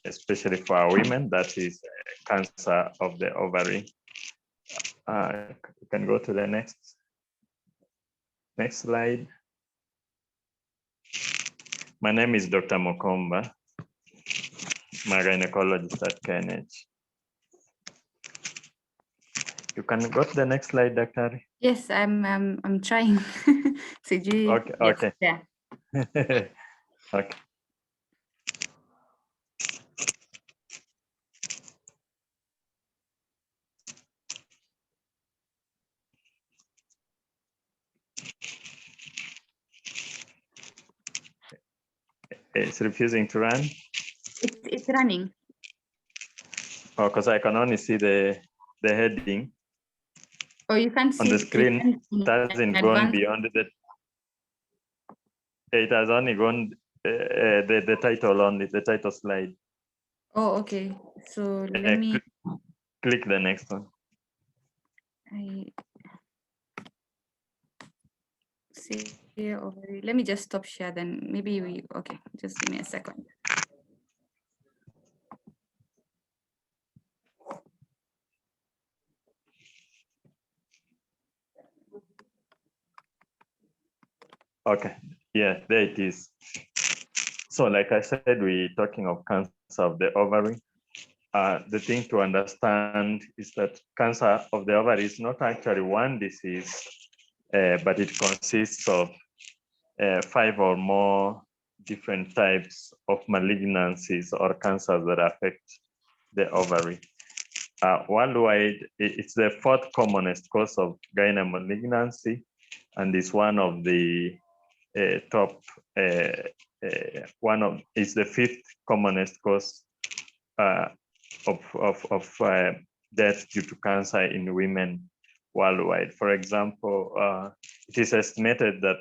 especially for our women, that is cancer of the ovary. You can go to the next slide. My name is Dr. Mokomba. I'm a gynecologist at KNH. You can go to the next slide, Dr. Yes, I'm trying. Okay, okay. Yeah. Okay. It's refusing to run. It's running. Oh, because I can only see the heading. Oh, you can't see on the screen. It hasn't gone advanced. beyond the. It has only gone the title only, the title slide. Oh, okay. So let me click the next one. I see ovary. Let me just stop share. Then maybe we okay. Just give me a second. Okay, yeah, there it is. So like I said, we're talking of cancer of the ovary. The thing to understand is that cancer of the ovary is not actually one disease, but it consists of 5 or more different types of malignancies or cancers that affect the ovary. Worldwide, it's the 4th commonest cause of gynecological malignancy, and is one of the top, it's the 5th commonest cause of death due to cancer in women worldwide. For example, it is estimated that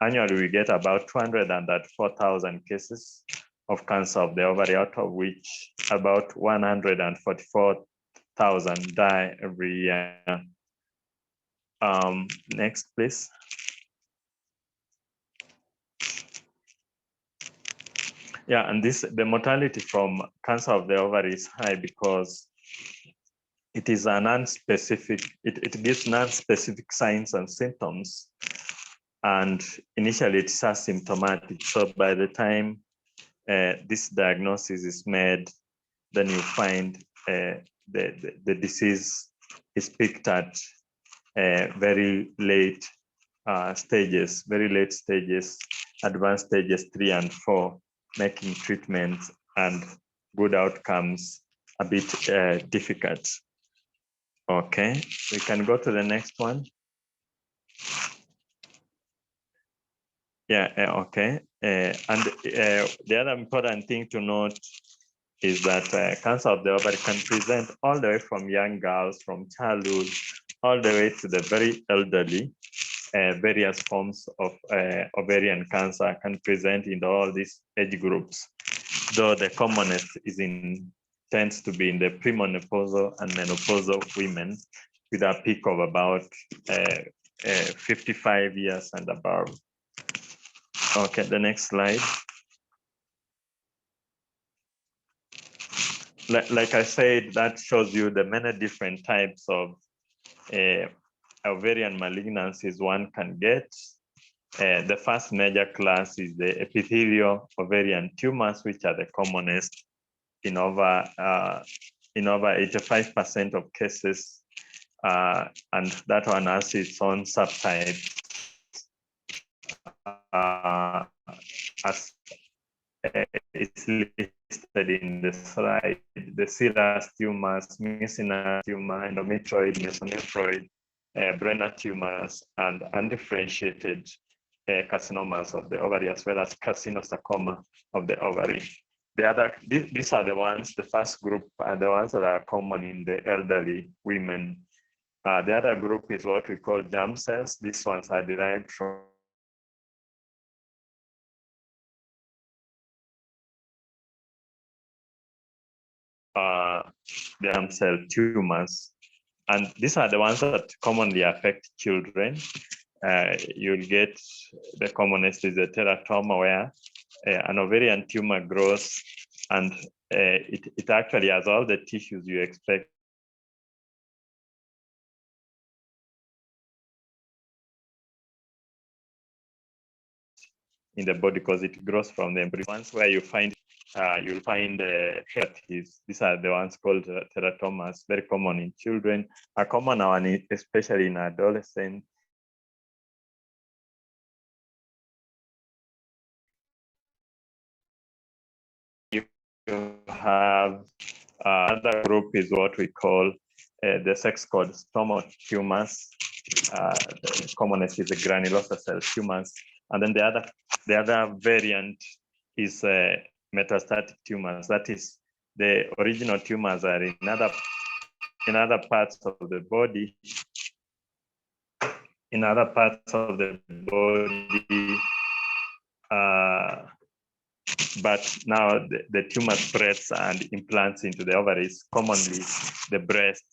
annually we get about 204,000 cases of cancer of the ovary, out of which about 144,000 die every year. Next, please. Yeah, and the mortality from cancer of the ovary is high because it is a non-specific, it gives non-specific signs and symptoms. And initially it's asymptomatic. So by the time this diagnosis is made, then you find the disease is picked at very late stages, advanced stages 3 and 4, making treatment and good outcomes a bit difficult. Okay, we can go to the next one. Yeah, okay. And the other important thing to note is that cancer of the ovary can present all the way from young girls, from childhood, all the way to the very elderly. Various forms of ovarian cancer can present in all these age groups, though the commonest tends to be in the premenopausal and menopausal women, with a peak of about 55 years and above. Okay, the next slide. Like I said, that shows you the many different types of ovarian malignancies one can get. The first major class is the epithelial ovarian tumors, which are the commonest in over 85% of cases, and that one has its own subtypes, as it's listed in the slide: the serous tumors, mucinous tumor, endometrioid, mesonephroid, Brenner tumors, and undifferentiated carcinomas of the ovary, as well as carcinosarcoma of the ovary. These are the ones, the first group are the ones that are common in the elderly women. The other group is what we call germ cells. These ones are derived from germ cell tumors. And these are the ones that commonly affect children. You'll get the commonest is the teratoma, where an ovarian tumor grows and it actually has all the tissues you expect. In the body, because it grows from the embryo. Once where you find, you'll find these are the ones called teratomas, very common in children, a common one, especially in adolescents. You have another group is what we call the sex called stromal tumors. The commonest is the granulosa cell tumors, and then the other variant is metastatic tumors. That is, the original tumors are in other parts of the body. In other parts of the body, but now the tumor spreads and implants into the ovaries, commonly the breast,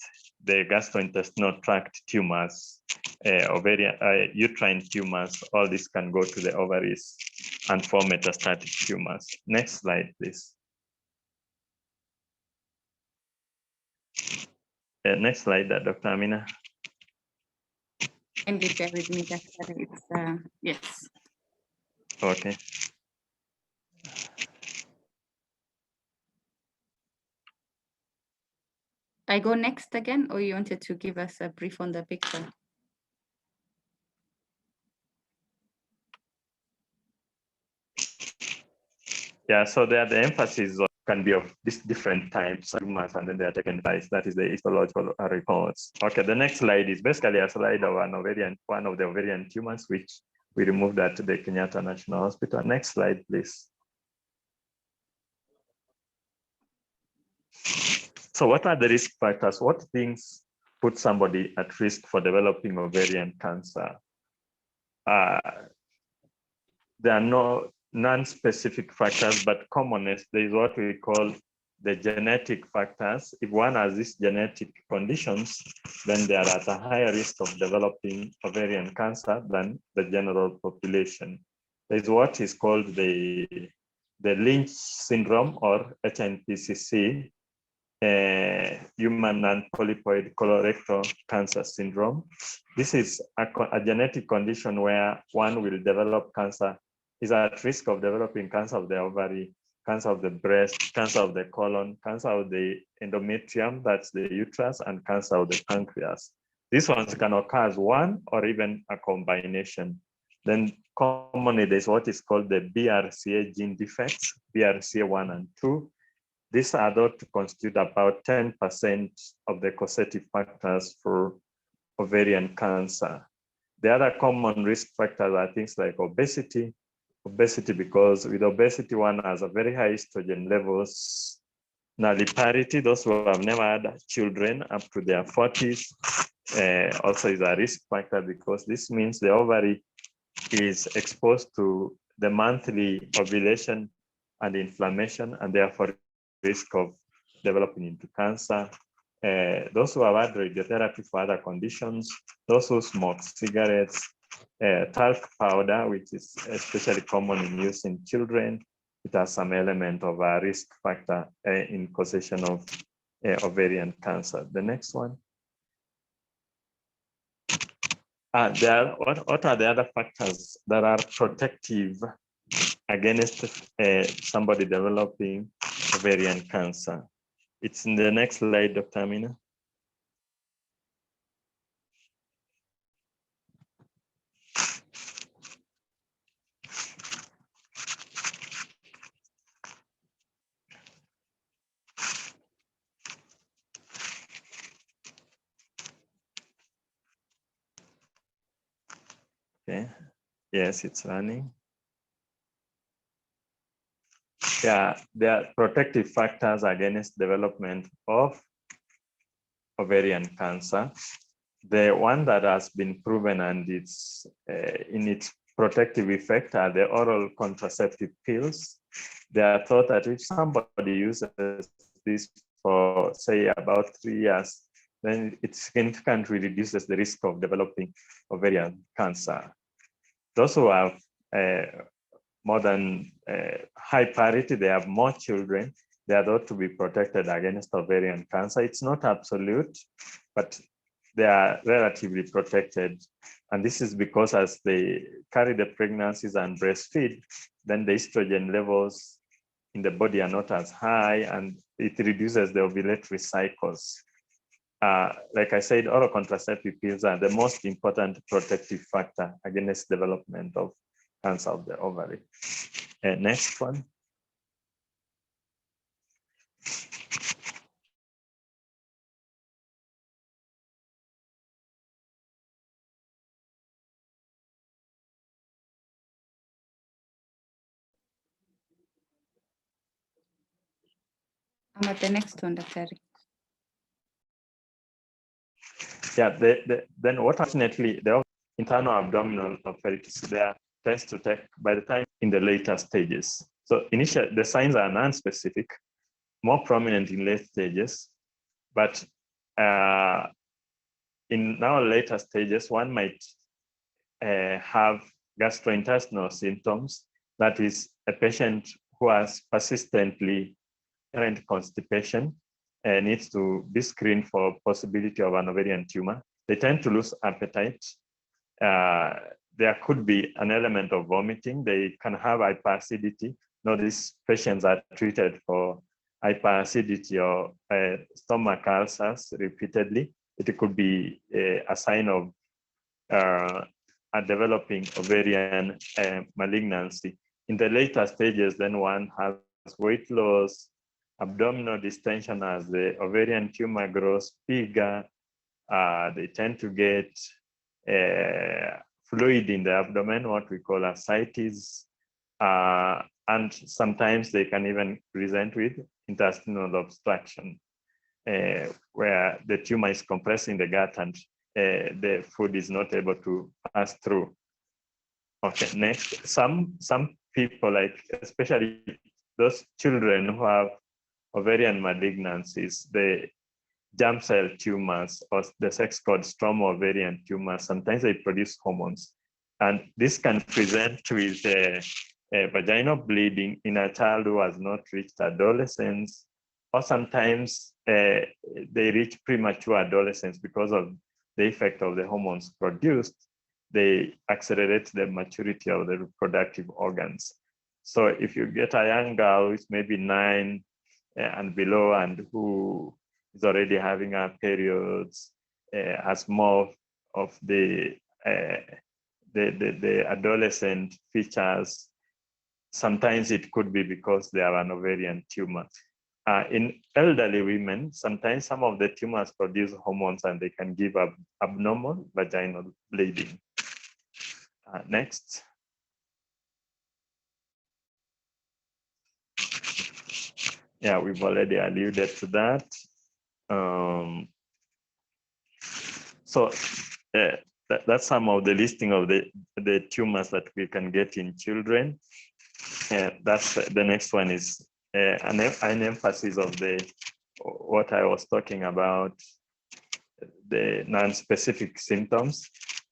the gastrointestinal tract tumors, ovarian, uterine tumors. All this can go to the ovaries and form metastatic tumors. Next slide, please. Next slide, Dr. Amina. Kindly bear with me, Dr. It's, yes. Okay. I go next again, or you wanted to give us a brief on the picture? Yeah, so there the emphasis can be of these different types of tumors, and then they are taken by, that is the histological reports. Okay, the next slide is basically a slide of one of the ovarian tumors, which we removed at the Kenyatta National Hospital. Next slide, please. So what are the risk factors? What things put somebody at risk for developing ovarian cancer? There are no non-specific factors, but commonest, there is what we call the genetic factors. If one has these genetic conditions, then they are at a higher risk of developing ovarian cancer than the general population. There is what is called the Lynch syndrome, or HNPCC, human non-polypoid colorectal cancer syndrome. This is a genetic condition where one will develop cancer, is at risk of developing cancer of the ovary, cancer of the breast, cancer of the colon, cancer of the endometrium, that's the uterus, and cancer of the pancreas. These ones can occur as one or even a combination. Then commonly there's what is called the BRCA gene defects, BRCA1 and 2. These are thought to constitute about 10% of the causative factors for ovarian cancer. The other common risk factors are things like obesity, because with obesity, one has a very high estrogen levels. Nulliparity, those who have never had children up to their 40s, also is a risk factor, because this means the ovary is exposed to the monthly ovulation and inflammation, and therefore risk of developing into cancer. Those who have had radiotherapy for other conditions, those who smoke cigarettes, talc powder, which is especially common in use in children, it has some element of a risk factor in causation of ovarian cancer. The next one. What are the other factors that are protective against somebody developing ovarian cancer? It's in the next slide, Dr. Amina. Okay. Yes, it's running. Yeah, there are protective factors against development of ovarian cancer. The one that has been proven and it's in its protective effect are the oral contraceptive pills. They are thought that if somebody uses this for, say, about 3 years, then it significantly reduces the risk of developing ovarian cancer. Those who have more than high parity, they have more children, they are thought to be protected against ovarian cancer. It's not absolute, but they are relatively protected. And this is because as they carry the pregnancies and breastfeed, then the estrogen levels in the body are not as high, and it reduces the ovulatory cycles. Like I said, oral contraceptive pills are the most important protective factor against development of cancer of the ovary. Next one. I'm at the next one, Dr. Yeah, then what fortunately, the internal abdominal fertility there tends to take by the time in the later stages. So initially, the signs are non-specific, more prominent in late stages, but in now later stages, one might have gastrointestinal symptoms. That is, a patient who has persistently current constipation needs to be screened for possibility of an ovarian tumor. They tend to lose appetite. There could be an element of vomiting. They can have hyperacidity. Now, these patients are treated for hyperacidity or stomach ulcers repeatedly. It could be a sign of a developing ovarian malignancy. In the later stages, then one has weight loss, abdominal distension as the ovarian tumor grows bigger. They tend to get fluid in the abdomen, what we call ascites, and sometimes they can even present with intestinal obstruction, where the tumor is compressing the gut and the food is not able to pass through. Okay, next, some people, like especially those children who have ovarian malignancies, the germ cell tumors, or the sex called stromal ovarian tumors, sometimes they produce hormones. And this can present with vaginal bleeding in a child who has not reached adolescence, or sometimes they reach premature adolescence because of the effect of the hormones produced. They accelerate the maturity of the reproductive organs. So if you get a young girl who's maybe 9 and below, and who is already having her periods, has more of the adolescent features, sometimes it could be because they have an ovarian tumor. In elderly women, sometimes some of the tumors produce hormones and they can give abnormal vaginal bleeding. Next. Yeah, we've already alluded to that. That's some of the listing of the tumors that we can get in children. That's the next one is an emphasis of what I was talking about, the non-specific symptoms.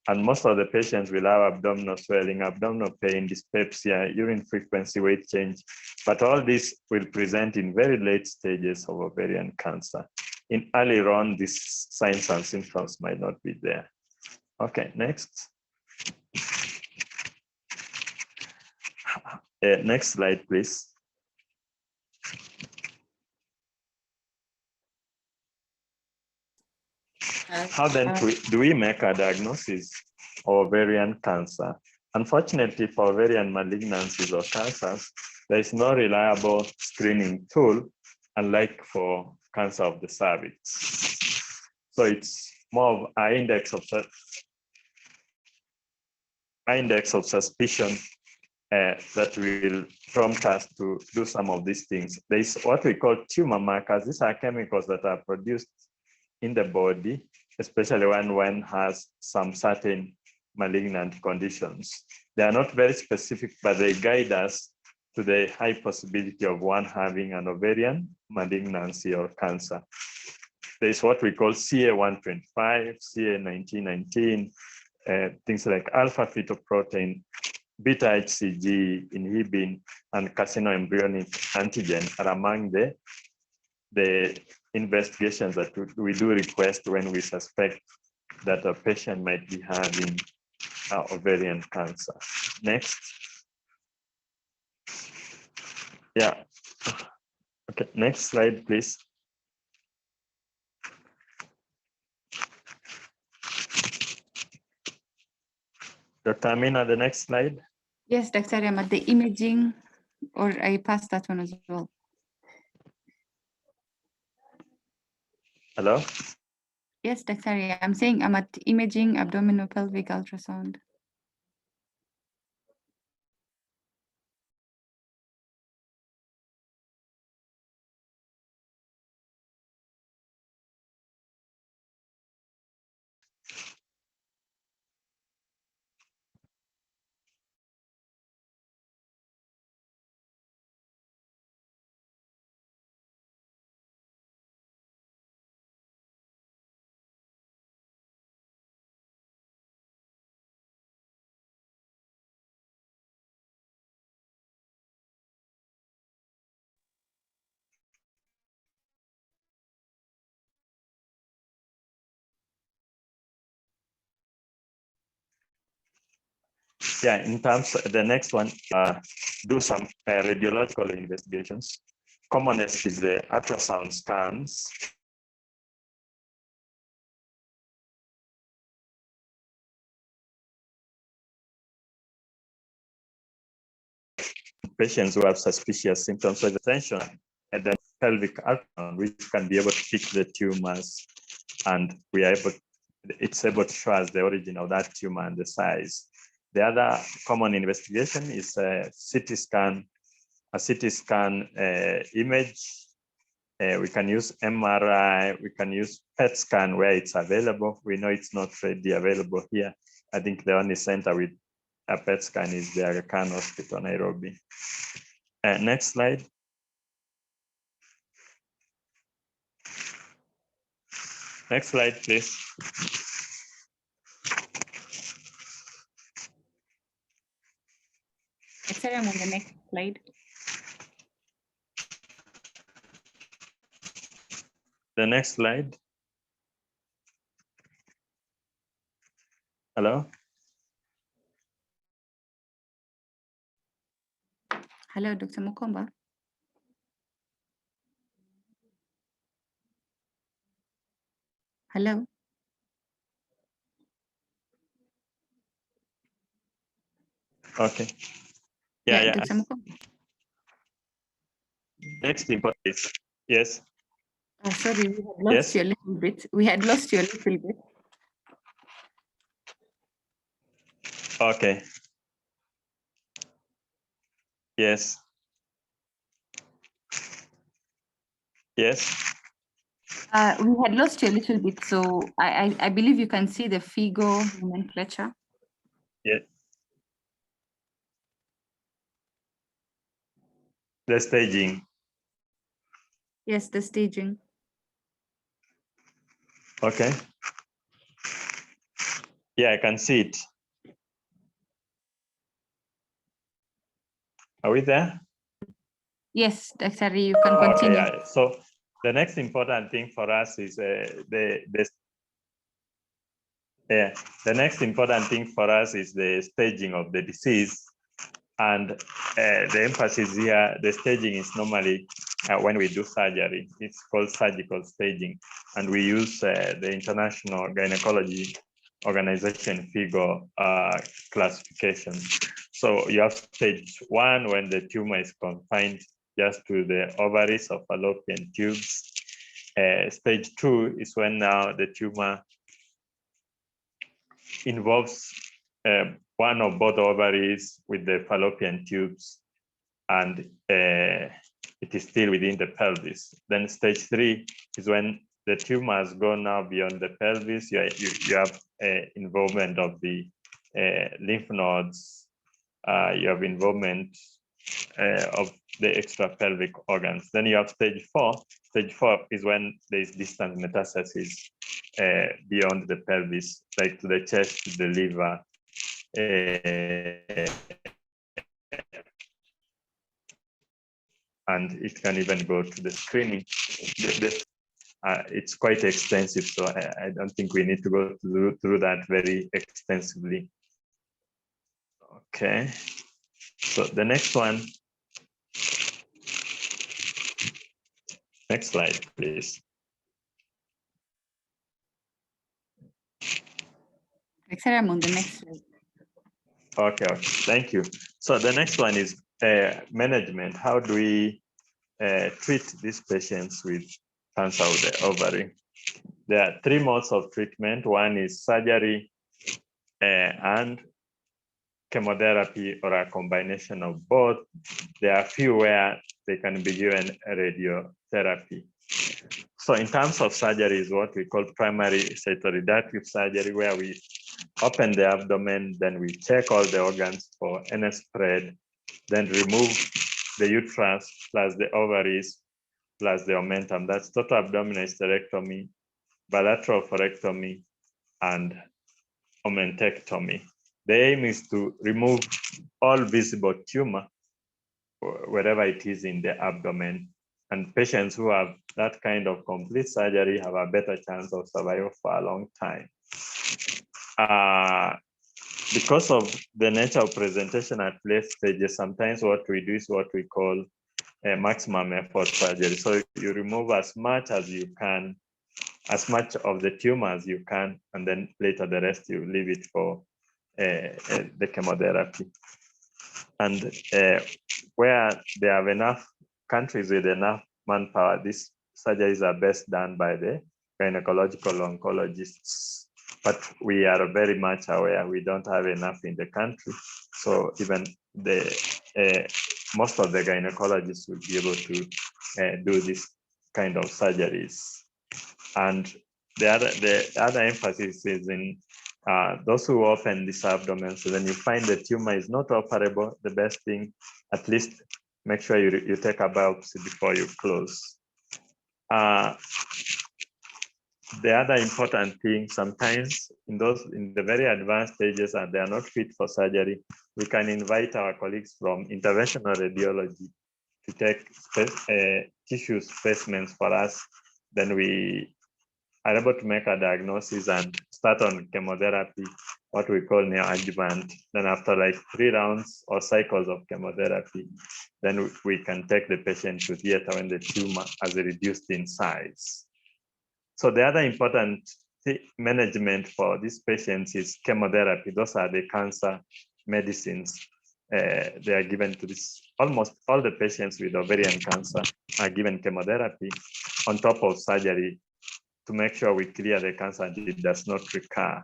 And most of the patients will have abdominal swelling, abdominal pain, dyspepsia, urine frequency, weight change. But all this will present in very late stages of ovarian cancer. In earlier on, these signs and symptoms might not be there. Okay, next. Next slide, please. How then do we make a diagnosis of ovarian cancer? Unfortunately, for ovarian malignancies or cancers, there is no reliable screening tool, unlike for cancer of the cervix. So it's more of an index of suspicion that will prompt us to do some of these things. There is what we call tumor markers. These are chemicals that are produced in the body, especially when one has some certain malignant conditions. They are not very specific, but they guide us to the high possibility of one having an ovarian malignancy or cancer. There is what we call CA125, CA1919, things like alpha fetoprotein, beta HCG, inhibin, and carcinoembryonic antigen are among the investigations that we do request when we suspect that a patient might be having ovarian cancer. Next. Yeah. Okay, next slide, please. Dr. Amina, the next slide. Yes, Dr. Ahmad, the imaging, or I passed that one as well. Hello? Yes, Dr. I'm saying I'm at imaging abdominal pelvic ultrasound. Yeah, in terms of the next one, do some radiological investigations. Commonest is the ultrasound scans. Patients who have suspicious symptoms of tension and then pelvic ultrasound, which can be able to pick the tumors, and it's able to show us the origin of that tumor and the size. The other common investigation is a CT scan image. We can use MRI, we can use PET scan where it's available. We know it's not readily available here. I think the only center with a PET scan is the Aga Khan Hospital, Nairobi. Next slide. Next slide, please. Dr. I'm on the next slide. The next slide. Hello? Hello, Dr. Mukomba. Hello. Okay. Yeah. Dr. Mukomba. Next important is, yes. Sorry, we had lost you a little bit. We had lost you a little bit. Okay. Yes. Yes. We had lost you a little bit, so I believe you can see the FIGO nomenclature. Yeah. The staging. Yes, the staging. Okay. Yeah, I can see it. Are we there? Yes, Dr. You can continue. Okay, yeah. So the next important thing for us is the next important thing for us is the staging of the disease. And the emphasis here, the staging is normally when we do surgery. It's called surgical staging. And we use the International Gynecology Organization FIGO classification. So you have stage 1 when the tumor is confined just to the ovaries or fallopian tubes. Stage 2 is when now the tumor involves one or both ovaries with the fallopian tubes, and it is still within the pelvis. Then stage 3 is when the tumors go now beyond the pelvis. You have involvement of the lymph nodes. You have involvement of the extrapelvic organs. Then you have stage 4. Stage 4 is when there is distant metastasis beyond the pelvis, like to the chest, to the liver, and it can even go to the screening. It's quite extensive, so I don't think we need to go through that very extensively. Okay, so the next one. Next slide, please. Ramon, the next slide. Okay, thank you. So the next one is management. How do we treat these patients with cancer of the ovary? There are 3 modes of treatment. One is surgery and chemotherapy, or a combination of both. There are few where they can be given radiotherapy. So in terms of surgery is what we call primary cytoreductive surgery, where we open the abdomen, then we check all the organs for any spread, then remove the uterus plus the ovaries plus the omentum. That's total abdominal hysterectomy, bilateral ferectomy, and omentectomy. The aim is to remove all visible tumor wherever it is in the abdomen. And patients who have that kind of complete surgery have a better chance of survival for a long time. Because of the nature of presentation at late stages, sometimes what we do is what we call a maximum effort surgery. So you remove as much as you can, as much of the tumor as you can, and then later the rest you leave it for the chemotherapy. And where there are enough countries with enough manpower, these surgeries are best done by the gynecological oncologists. But we are very much aware we don't have enough in the country. So even most of the gynecologists will be able to do this kind of surgeries. And the other emphasis is in those who open this abdomen. So when you find the tumor is not operable, the best thing, at least make sure you take a biopsy before you close. The other important thing, sometimes in the very advanced stages and they are not fit for surgery, we can invite our colleagues from interventional radiology to take tissue specimens for us. Then we are able to make a diagnosis and start on chemotherapy, what we call neoadjuvant. Then after like 3 rounds or cycles of chemotherapy, then we can take the patient to theater when the tumor has reduced in size. So the other important management for these patients is chemotherapy. Those are the cancer medicines. They are given to this. Almost all the patients with ovarian cancer are given chemotherapy on top of surgery to make sure we clear the cancer and it does not recur.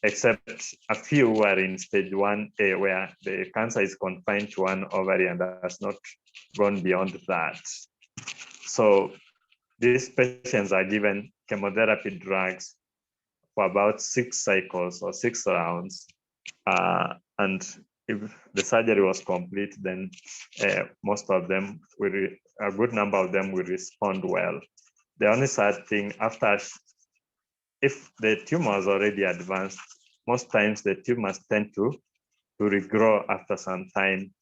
Except a few who are in stage 1A, where the cancer is confined to one ovary and has not gone beyond that. So these patients are given chemotherapy drugs for about 6 cycles or 6 rounds. And if the surgery was complete, then most of them, a good number of them will respond well. The only sad thing, if the tumor is already advanced, most times the tumors tend to regrow after some time.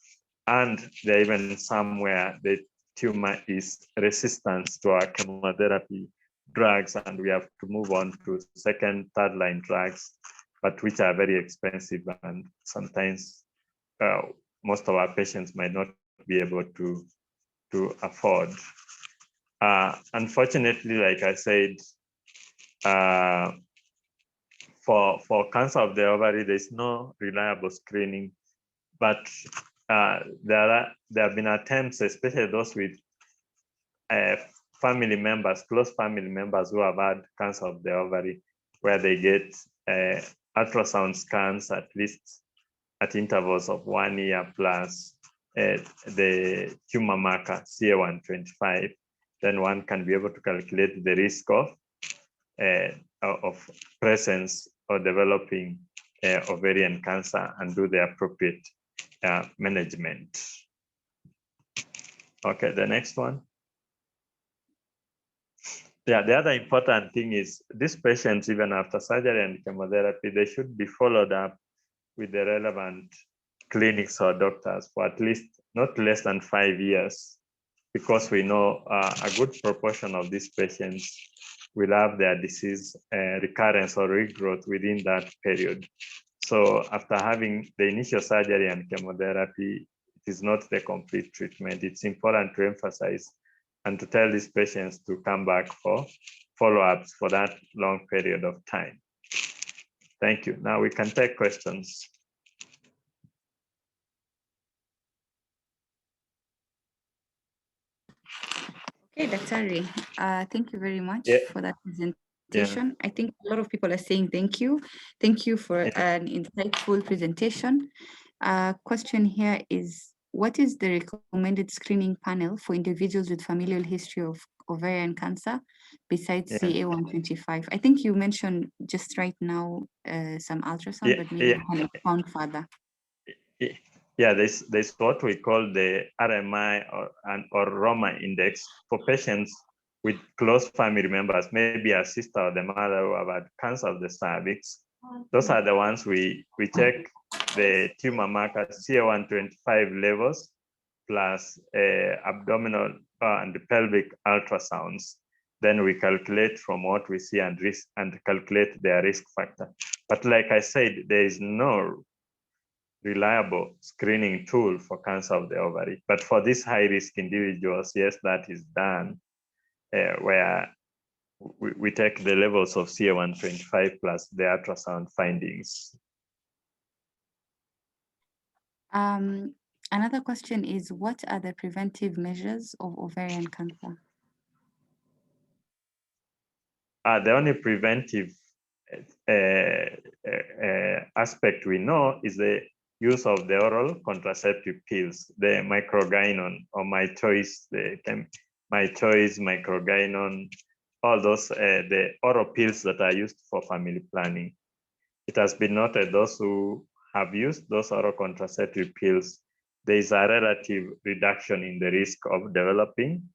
And there are even some where the tumor is resistant to our chemotherapy drugs, and we have to move on to 2nd, 3rd line drugs, but which are very expensive, and sometimes most of our patients might not be able to afford. Unfortunately, like I said, for cancer of the ovary, there's no reliable screening, but there have been attempts, especially those with family members, close family members who have had cancer of the ovary, where they get ultrasound scans at least at intervals of 1 year plus the tumor marker CA125. Then one can be able to calculate the risk of presence or developing ovarian cancer and do the appropriate management. Okay, the next one. Yeah, the other important thing is these patients, even after surgery and chemotherapy, they should be followed up with the relevant clinics or doctors for at least not less than 5 years, because we know a good proportion of these patients will have their disease recurrence or regrowth within that period. So after having the initial surgery and chemotherapy, it is not the complete treatment. It's important to emphasize and to tell these patients to come back for follow-ups for that long period of time. Thank you. Now we can take questions. Okay, Dr. Ray, thank you very much for that presentation. Yeah. I think a lot of people are saying thank you. Thank you for an insightful presentation. Question here is, what is the recommended screening panel for individuals with familial history of ovarian cancer besides CA125? I think you mentioned just right now some ultrasound, but maybe you can expound further. Yeah, there's what we call the RMI or Roma index for patients with close family members, maybe a sister or the mother who have had cancer of the cervix. Those are the ones we check the tumor marker CA125 levels plus abdominal and pelvic ultrasounds. Then we calculate from what we see and calculate their risk factor. But like I said, there is no reliable screening tool for cancer of the ovary. But for these high-risk individuals, yes, that is done, where we take the levels of CA125 plus the ultrasound findings. Another question is, what are the preventive measures of ovarian cancer? The only preventive aspect we know is the use of the oral contraceptive pills, the microgynon or my choice, microgynon, all those, the oral pills that are used for family planning. It has been noted those who have used those oral contraceptive pills, there is a relative reduction in the risk of developing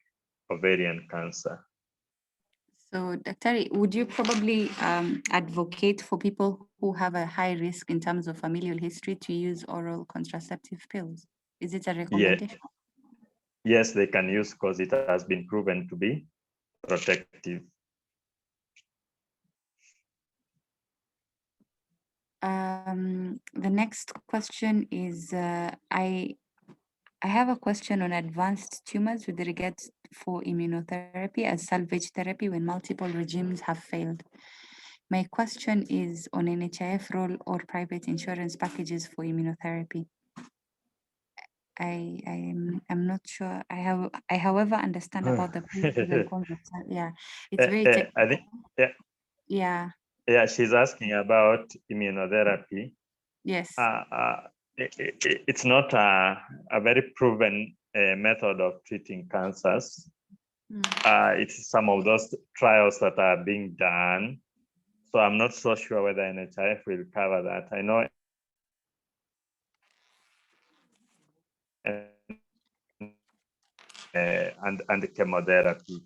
ovarian cancer. So, Dr. Would you probably advocate for people who have a high risk in terms of familial history to use oral contraceptive pills? Is it a recommendation? Yes, they can use because it has been proven to be protective. The next question is, I have a question on advanced tumors with regards for immunotherapy as salvage therapy when multiple regimes have failed. My question is on NHIF role or private insurance packages for immunotherapy. I'm not sure. I however understand about the pros and cons. Yeah, it's very technical. I think, yeah, she's asking about immunotherapy. Yes. It's not a very proven method of treating cancers. It's some of those trials that are being done. So I'm not so sure whether NHIF will cover that. I know and chemotherapy.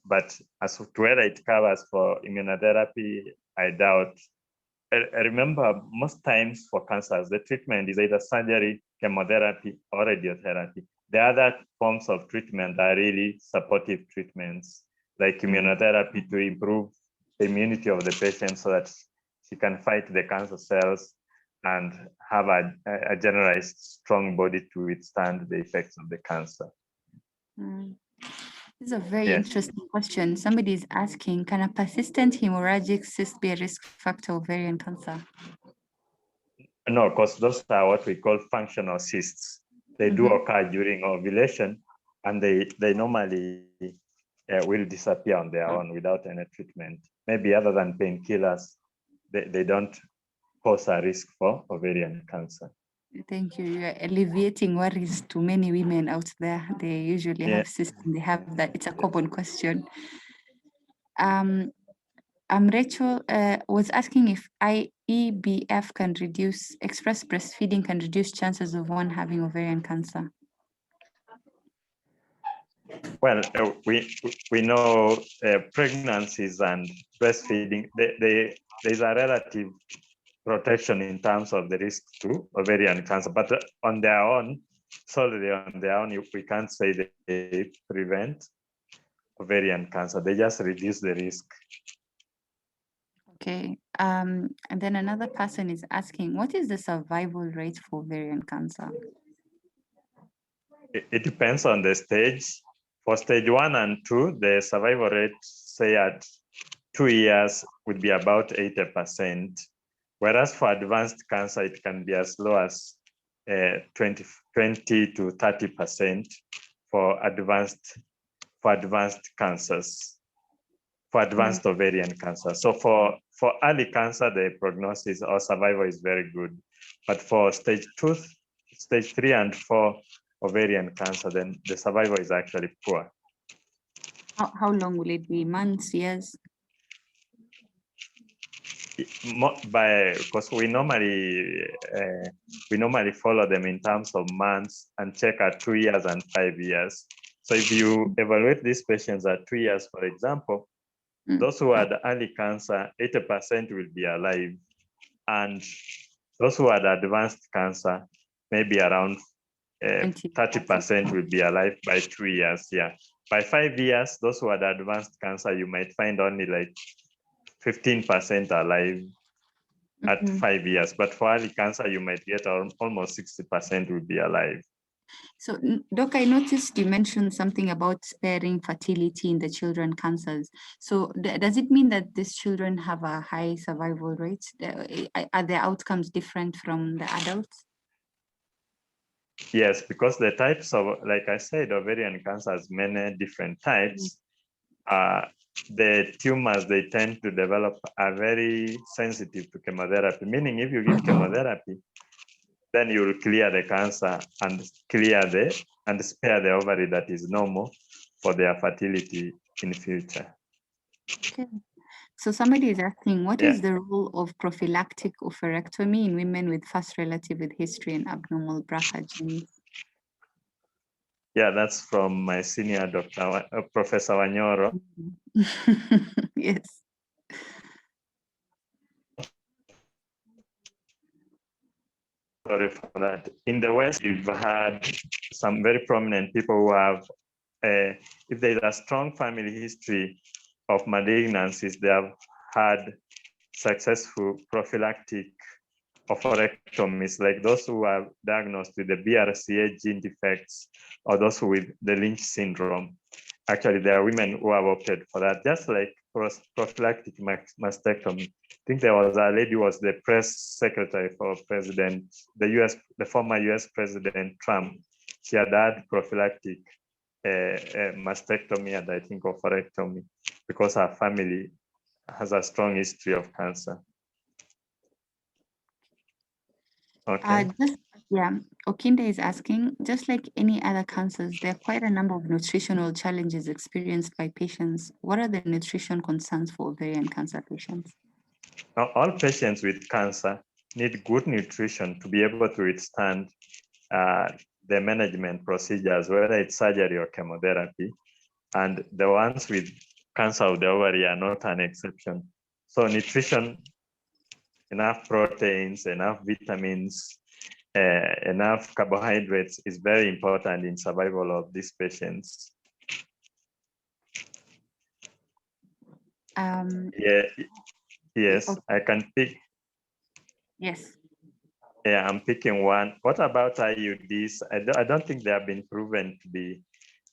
But as to whether it covers for immunotherapy, I doubt. I remember most times for cancers, the treatment is either surgery, chemotherapy, or radiotherapy. The other forms of treatment are really supportive treatments, like immunotherapy to improve the immunity of the patient so that she can fight the cancer cells and have a generalized strong body to withstand the effects of the cancer. This is a very interesting question. Somebody is asking, can a persistent hemorrhagic cyst be a risk factor of ovarian cancer? No, because those are what we call functional cysts. They do occur during ovulation, and they normally will disappear on their own without any treatment. Maybe other than painkillers, they don't pose a risk for ovarian cancer. Thank you. You are alleviating worries to many women out there. They usually have cysts and they have that. It's a common question. Rachel was asking if IEBF can reduce, express breastfeeding can reduce chances of one having ovarian cancer. Well, we know pregnancies and breastfeeding, there's a relative protection in terms of the risk to ovarian cancer, but on their own, solely on their own, we can't say they prevent ovarian cancer. They just reduce the risk. Okay. And then another person is asking, what is the survival rate for ovarian cancer? It depends on the stage. For stage 1 and 2, the survival rate, say at 2 years, would be about 80%. Whereas for advanced cancer, it can be as low as 20 to 30% for advanced cancers, for advanced ovarian cancer. So for early cancer, the prognosis or survival is very good. But for stage 2, stage 3 and 4 ovarian cancer, then the survival is actually poor. How long will it be? Months, years? Because we normally follow them in terms of months and check at 2 years and 5 years. So if you evaluate these patients at 2 years, for example, those who had early cancer, 80% will be alive, and those who had advanced cancer, maybe around 30% will be alive by 2 years. Yeah, by 5 years, those who had advanced cancer, you might find only like 15% alive at 5 years, but for early cancer, you might get almost 60% will be alive. So, Doc, I noticed you mentioned something about sparing fertility in the children cancers. So, does it mean that these children have a high survival rate? Are the outcomes different from the adults? Yes, because the types of, like I said, ovarian cancer has many different types. The tumors they tend to develop are very sensitive to chemotherapy, meaning if you give chemotherapy, then you will clear the cancer and spare the ovary that is normal for their fertility in future. Okay. So somebody is asking, what is the role of prophylactic oophorectomy in women with first relative with history and abnormal BRCA genes? Yeah, that's from my senior doctor, Professor Wanyoro. Yes. Sorry for that. In the West, we've had some very prominent people who have, if there's a strong family history of malignancies, they have had successful prophylactic oophorectomies, like those who are diagnosed with the BRCA gene defects or those with the Lynch syndrome. Actually, there are women who have opted for that, just like prophylactic mastectomy. I think there was a lady who was the press secretary for President, the former US President Trump. She had had prophylactic mastectomy and I think oophorectomy because her family has a strong history of cancer. Okay. Okinda is asking, just like any other cancers, there are quite a number of nutritional challenges experienced by patients. What are the nutrition concerns for ovarian cancer patients? Now, all patients with cancer need good nutrition to be able to withstand the management procedures, whether it's surgery or chemotherapy. And the ones with cancer of the ovary are not an exception. So nutrition, enough proteins, enough vitamins, enough carbohydrates is very important in survival of these patients. Yes, okay. I can pick. Yes. Yeah, I'm picking one. What about IUDs? I don't think they have been proven to be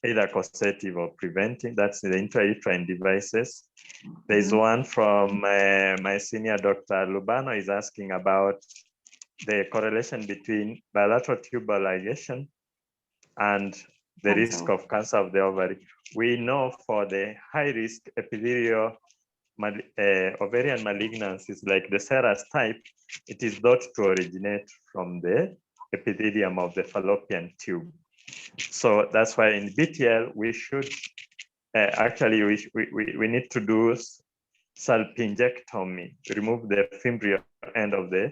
either causative or preventing. That's the intrauterine devices. There's one from my senior Dr. Lubano is asking about the correlation between bilateral tubal ligation and the risk of cancer of the ovary. We know for the high risk epithelial ovarian malignancies like the serous type, it is thought to originate from the epithelium of the fallopian tube. So that's why in BTL, we should actually, we need to do salpingectomy, remove the fimbrial end of the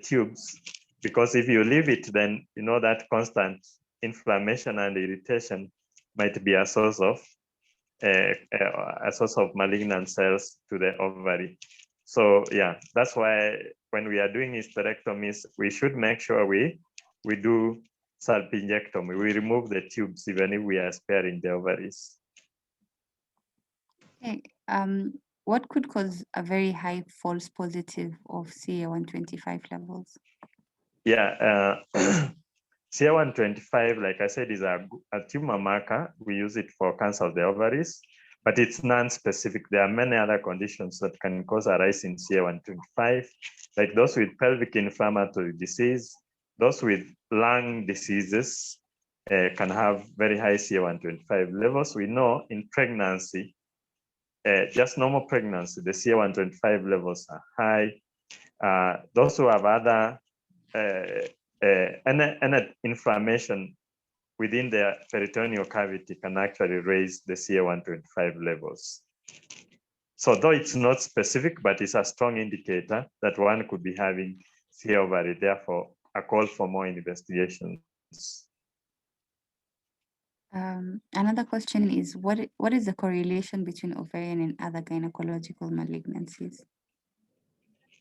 tubes, because if you leave it, then you know that constant inflammation and irritation might be a source of malignant cells to the ovary. So yeah, that's why when we are doing hysterectomies, we should make sure we do salpingectomy. We remove the tubes even if we are sparing the ovaries. Okay. What could cause a very high false positive of CA125 levels? Yeah, CA125, like I said, is a tumor marker. We use it for cancer of the ovaries, but it's non-specific. There are many other conditions that can cause a rise in CA125, like those with pelvic inflammatory disease, those with lung diseases can have very high CA125 levels. We know in pregnancy, just normal pregnancy, the CA125 levels are high. Those who have other any inflammation within the peritoneal cavity can actually raise the CA125 levels. So though it's not specific, but it's a strong indicator that one could be having CA ovary, therefore a call for more investigations. Another question is, what is the correlation between ovarian and other gynecological malignancies?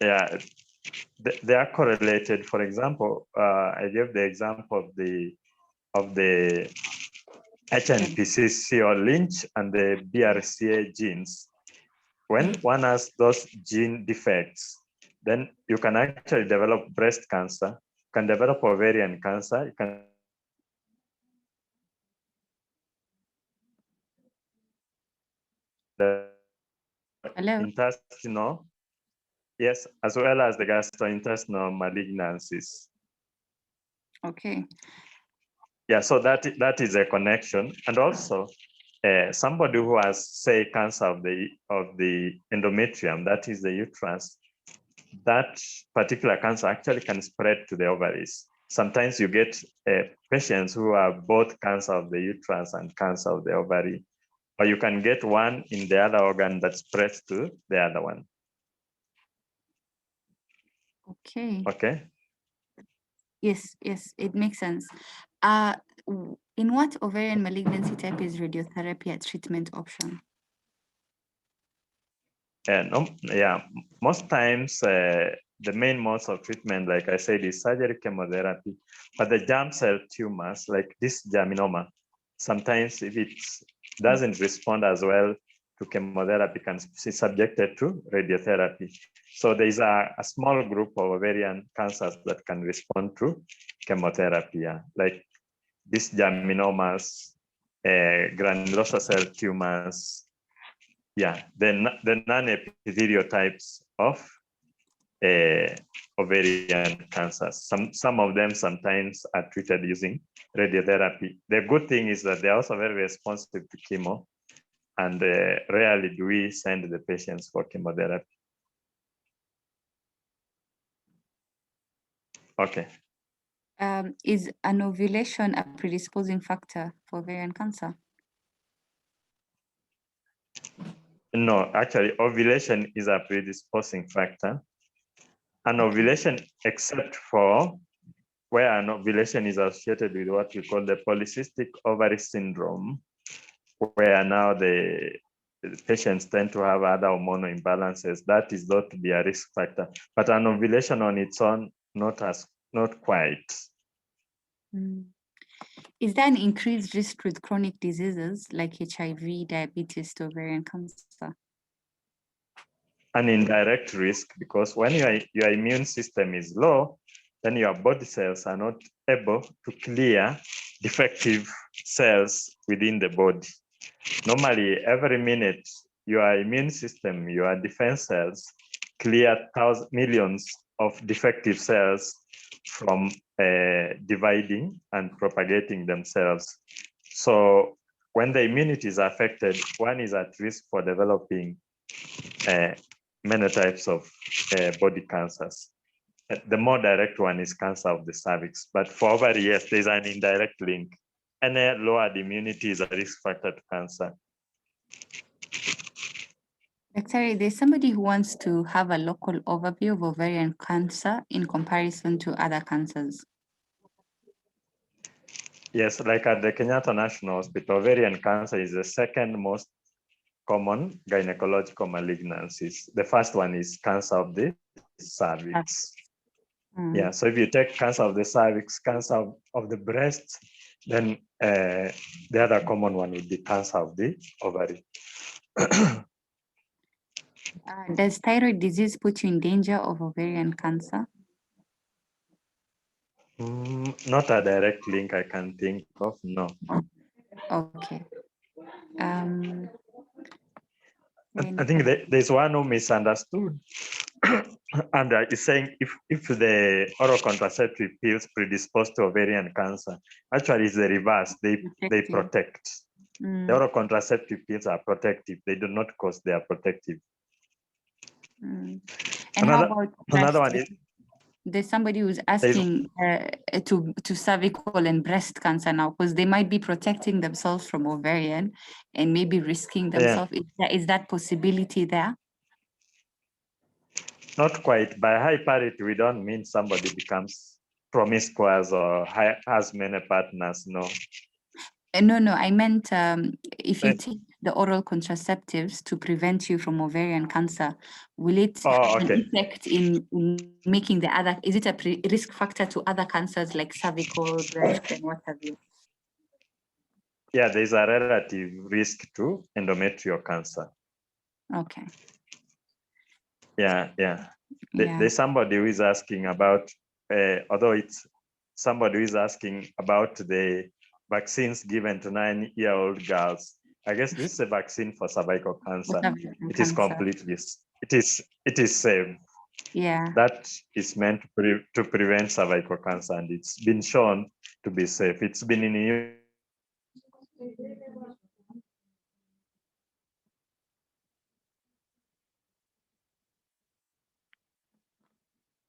Yeah, they are correlated. For example, I gave the example of the HNPCC or Lynch and the BRCA genes. When one has those gene defects, then you can actually develop breast cancer, you can develop ovarian cancer, you can intestinal, yes, as well as the gastrointestinal malignancies. Okay. Yeah, so that is a connection. And also somebody who has, say, cancer of the endometrium, that is the uterus, that particular cancer actually can spread to the ovaries. Sometimes you get patients who have both cancer of the uterus and cancer of the ovary, or you can get one in the other organ that spreads to the other one. Okay. Okay. Yes, it makes sense. In what ovarian malignancy type is radiotherapy a treatment option? No, yeah, most times the main modes of treatment, like I said, is surgery, chemotherapy. But the germ cell tumors, like this germinoma, sometimes if it doesn't respond as well to chemotherapy, can be subjected to radiotherapy. So there is a small group of ovarian cancers that can respond to chemotherapy, yeah, like these germinomas, granulosa cell tumors, yeah, the non-epithelial types of ovarian cancers. Some of them sometimes are treated using radiotherapy. The good thing is that they're also very responsive to chemo, and rarely do we send the patients for chemotherapy. Okay. Is an ovulation a predisposing factor for ovarian cancer? No, actually, ovulation is a predisposing factor. An ovulation, except for where an ovulation is associated with what we call the polycystic ovary syndrome, where now the patients tend to have other hormonal imbalances, that is thought to be a risk factor. But an ovulation on its own, not quite. Is there an increased risk with chronic diseases like HIV, diabetes to ovarian cancer? An indirect risk, because when your immune system is low, then your body cells are not able to clear defective cells within the body. Normally, every minute, your immune system, your defense cells, clear millions of defective cells from dividing and propagating themselves. So when the immunity is affected, one is at risk for developing many types of body cancers. The more direct one is cancer of the cervix, but for ovary, yes, there's an indirect link. Any lowered immunity is a risk factor to cancer. Dr. There's somebody who wants to have a local overview of ovarian cancer in comparison to other cancers. Yes, like at the Kenyatta National Hospital, ovarian cancer is the second most common gynecological malignancies. The first one is cancer of the cervix. Yeah, so if you take cancer of the cervix, cancer of the breast, then the other common one would be cancer of the ovary. Does thyroid disease put you in danger of ovarian cancer? Not a direct link I can think of, no. Okay. I think there's one who misunderstood and is saying if the oral contraceptive pills predispose to ovarian cancer, actually it's the reverse. They protect. The oral contraceptive pills are protective. They do not cause, they are protective. And Another, how about another one is, there's somebody who's asking to cervical and breast cancer now, because they might be protecting themselves from ovarian and maybe risking themselves. Is that possibility there? Not quite. By high parity, we don't mean somebody becomes promiscuous or has many partners, no. No, I meant if you take the oral contraceptives to prevent you from ovarian cancer, will it have an effect in making the other, is it a risk factor to other cancers like cervical, breast, and what have you? Yeah, there's a relative risk to endometrial cancer. Okay. Yeah. There's somebody who is asking about, although it's somebody who is asking about the vaccines given to 9-year-old girls. I guess this is a vaccine for cervical cancer. It is completely, it is safe. Yeah. That is meant to prevent cervical cancer, and it's been shown to be safe. It's been in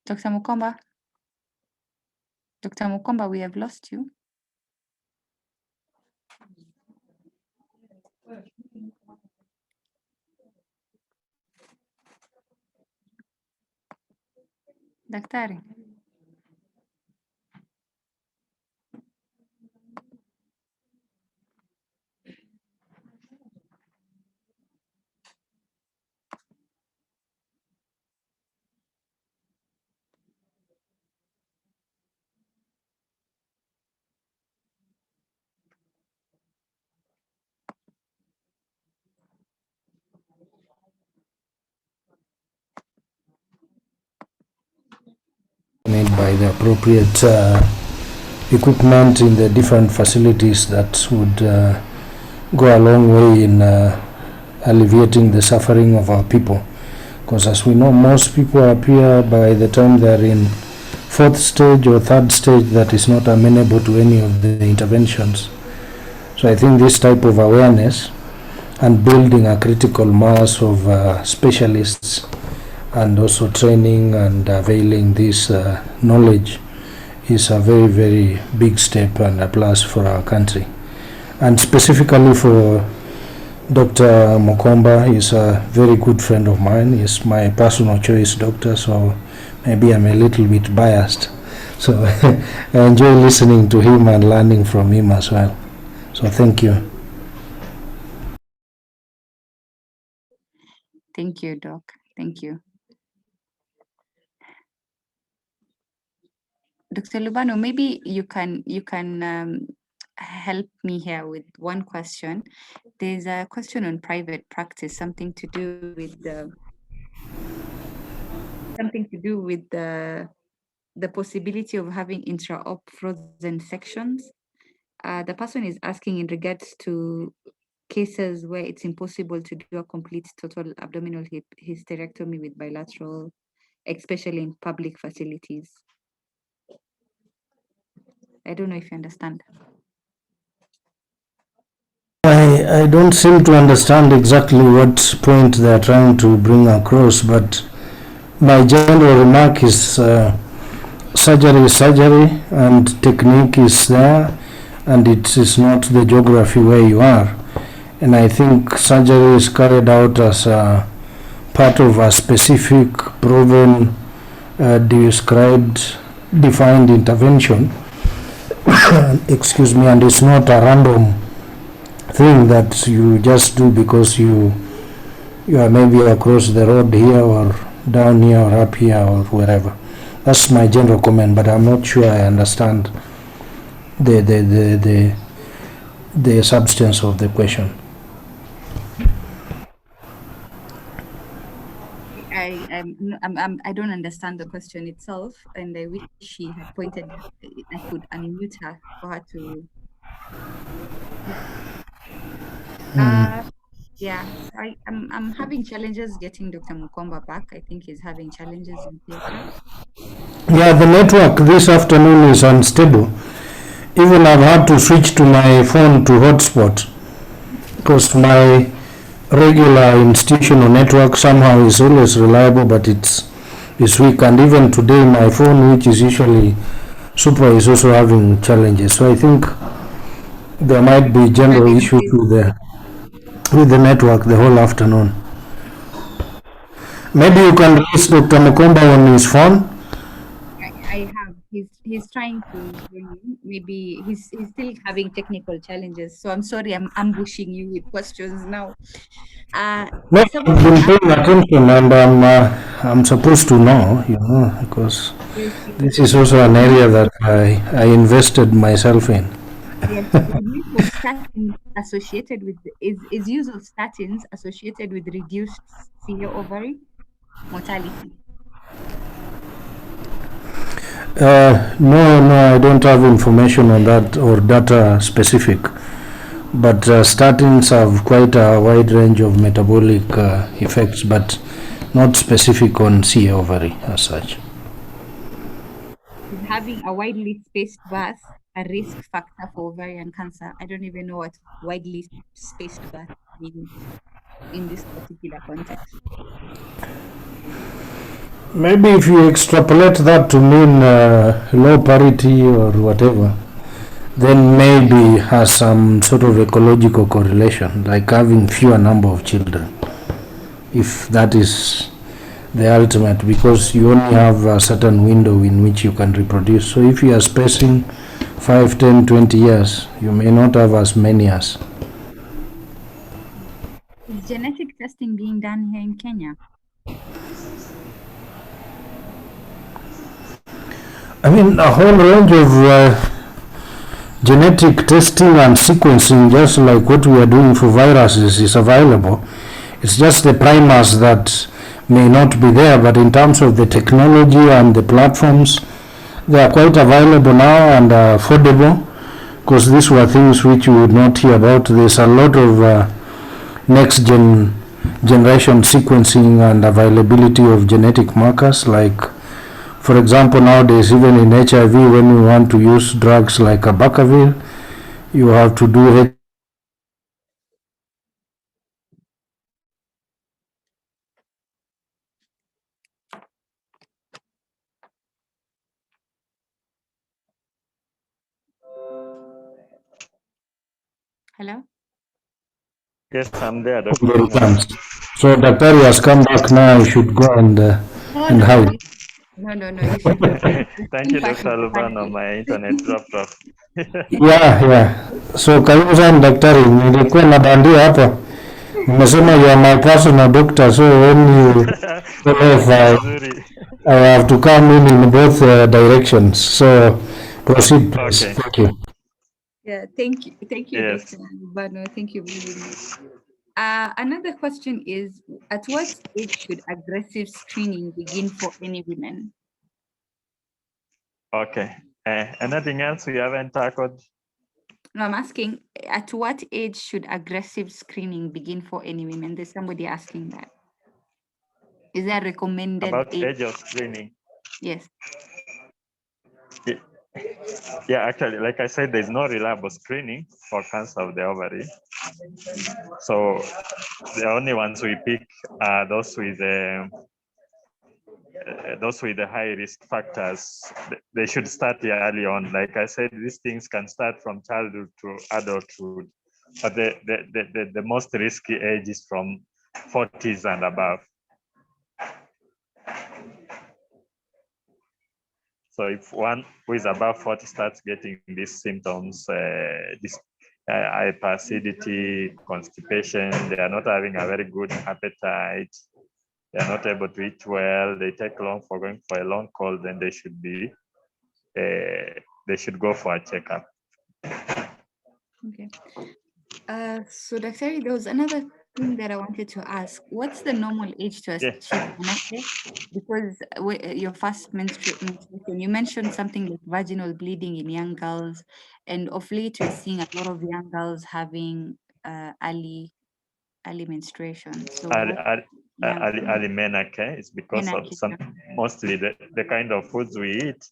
Dr. Mukomba? Dr. Mukomba, we have lost you. Daktari. Made by the appropriate equipment in the different facilities that would go a long way in alleviating the suffering of our people. Because as we know, most people appear by the time they're in 4th stage or 3rd stage that is not amenable to any of the interventions. So I think this type of awareness and building a critical mass of specialists and also training and availing this knowledge is a very, very big step and a plus for our country. And specifically for Dr. Mukomba, he's a very good friend of mine. He's my personal choice doctor, so maybe I'm a little bit biased. So I enjoy listening to him and learning from him as well. So thank you. Thank you, Doc. Thank you. Dr. Lubano, maybe you can help me here with one question. There's a question on private practice, something to do with the possibility of having intra-op frozen sections. The person is asking in regards to cases where it's impossible to do a complete total abdominal hysterectomy with bilateral, especially in public facilities. I don't know if you understand. I don't seem to understand exactly what point they're trying to bring across, but my general remark is surgery is surgery and technique is there, and it is not the geography where you are. And I think surgery is carried out as a part of a specific proven, defined intervention. Excuse me, and it's not a random thing that you just do because you are maybe across the road here or down here or up here or wherever. That's my general comment, but I'm not sure I understand the substance of the question. I don't understand the question itself, and I wish she had pointed. I could unmute her for her to. Yeah, I'm having challenges getting Dr. Mukomba back. I think he's having challenges in theater. Yeah, the network this afternoon is unstable. Even I've had to switch to my phone to hotspot because my regular institutional network somehow is always reliable, but it's weak. And even today, my phone, which is usually super, is also having challenges. So I think there might be general issues with the network the whole afternoon. Maybe you can raise Dr. Mukomba on his phone. I have. He's trying to join in. Maybe he's still having technical challenges. So I'm sorry, I'm ambushing you with questions now. No, I've been paying attention, and I'm supposed to know, because this is also an area that I invested myself in. Yes, the use of statins associated with is use of statins associated with reduced CA ovary mortality. No, I don't have information on that or data specific, but statins have quite a wide range of metabolic effects, but not specific on CA ovary as such. Is having a widely spaced birth a risk factor for ovarian cancer? I don't even know what widely spaced birth means in this particular context. Maybe if you extrapolate that to mean low parity or whatever, then maybe has some sort of ecological correlation, like having fewer number of children, if that is the ultimate, because you only have a certain window in which you can reproduce. So if you are spacing 5, 10, 20 years, you may not have as many as. Is genetic testing being done here in Kenya? I mean, a whole range of genetic testing and sequencing, just like what we are doing for viruses, is available. It's just the primers that may not be there, but in terms of the technology and the platforms, they are quite available now and affordable, because these were things which you would not hear about. There's a lot of next-generation sequencing and availability of genetic markers, like, for example, nowadays, even in HIV, when you want to use drugs like abacavir, you have to do Hello? Yes, I'm there, Dr. very times. So Daktari has come back now. I should go and hide. No. You should be fine. Thank you, Dr. Lubano. My internet dropped off. Yeah. So karibu sana daktari, nilikuwa na bandia hapa. Nimesema you are my personal doctor, so when you if I have to come in both directions. So proceed, please. Okay. Thank you. Yeah, thank you, Yes. Dr. Lubano. Thank you very much. Another question is, at what age should aggressive screening begin for any women? Okay. Anything else we haven't tackled? No, I'm asking, at what age should aggressive screening begin for any women? There's somebody asking that. Is there a recommended About age of screening? Yes. Yeah, actually, like I said, there's no reliable screening for cancer of the ovary. So the only ones we pick are those with the high risk factors. They should start early on. Like I said, these things can start from childhood to adulthood, but the most risky age is from 40s and above. So if one who is above 40 starts getting these symptoms, hyperacidity, constipation, they are not having a very good appetite, they are not able to eat well, they take long for going for a long call, then they should go for a checkup. Okay. So Dr. there was another thing that I wanted to ask. What's the normal age to achieve menopause? Because your first menstruation, you mentioned something like vaginal bleeding in young girls, and of late we're seeing a lot of young girls having early menstruation. So early menarche is because of mostly the kind of foods we eat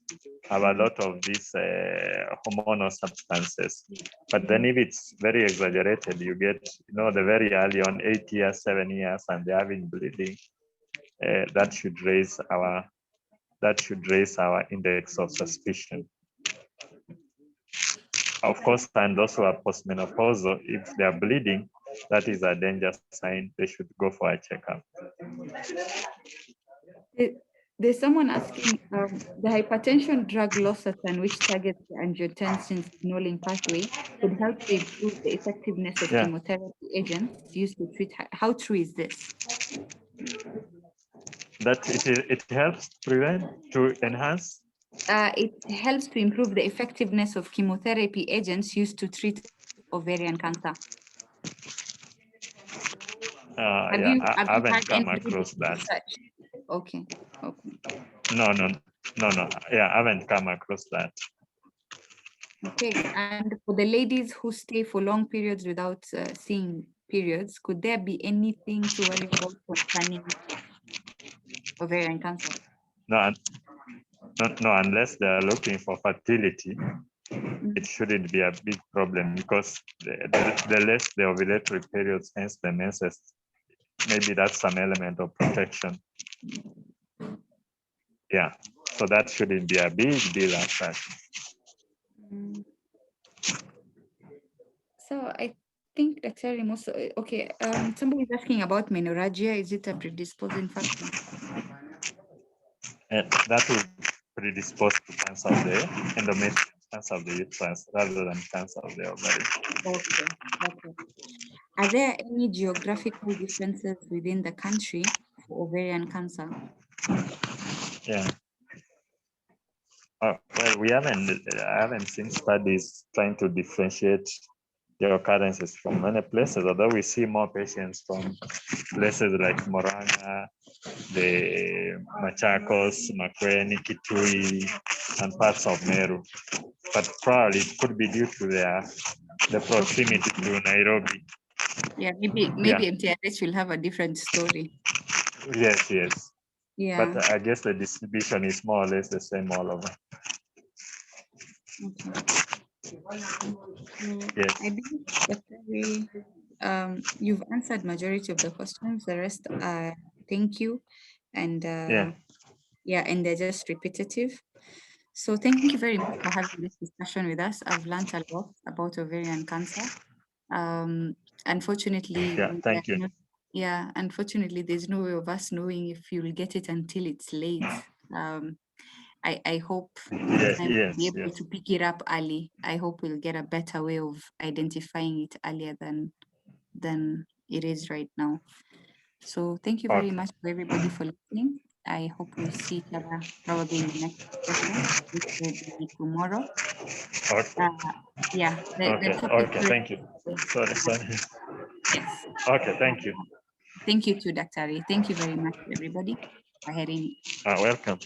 have a lot of these hormonal substances. But then if it's very exaggerated, you get, the very early on 8 years, 7 years, and they're having bleeding. That should raise our index of suspicion. Of course, and also a postmenopausal, if they're bleeding, that is a danger sign. They should go for a checkup. There's someone asking, the hypertension drug losartan, which targets the angiotensin signaling pathway, could help to improve the effectiveness of chemotherapy agents used to treat. How true is this? That it helps to enhance? It helps to improve the effectiveness of chemotherapy agents used to treat ovarian cancer. I haven't come across that. Okay. No. Yeah, I haven't come across that. Okay, and for the ladies who stay for long periods without seeing periods, could there be anything to worry about concerning ovarian cancer? No, unless they are looking for fertility, it shouldn't be a big problem, because the less the ovulatory periods, hence the menses, maybe that's some element of protection. Yeah, so that shouldn't be a big deal as such. So I think that's very most okay. Somebody is asking about menorrhagia. Is it a predisposing factor? That will predispose to cancer of the endometrium, cancer of the uterus, rather than cancer of the ovary. Okay. Are there any geographical differences within the country for ovarian cancer? Yeah. Well, I haven't seen studies trying to differentiate the occurrences from many places, although we see more patients from places like Moranga, the Machakos, Makueni, Kitui, and parts of Meru. But probably it could be due to the proximity to Nairobi. Yeah, maybe MTRH will have a different story. Yes. Yeah. But I guess the distribution is more or less the same all over. Okay. Yes. I think you've answered majority of the questions. The rest are thank you, and and they're just repetitive. So thank you very much for having this discussion with us. I've learned a lot about ovarian cancer. Unfortunately, thank you. Unfortunately, there's no way of us knowing if you'll get it until it's late. I hope we'll be able to pick it up early. I hope we'll get a better way of identifying it earlier than it is right now. So thank you very much for everybody for listening. I hope we'll see each other probably in the next session, which will be tomorrow. Okay. Thank you. Sorry. Yes. Okay, thank you. Thank you too, Dr. Thank you very much, everybody, for hearing. Welcome.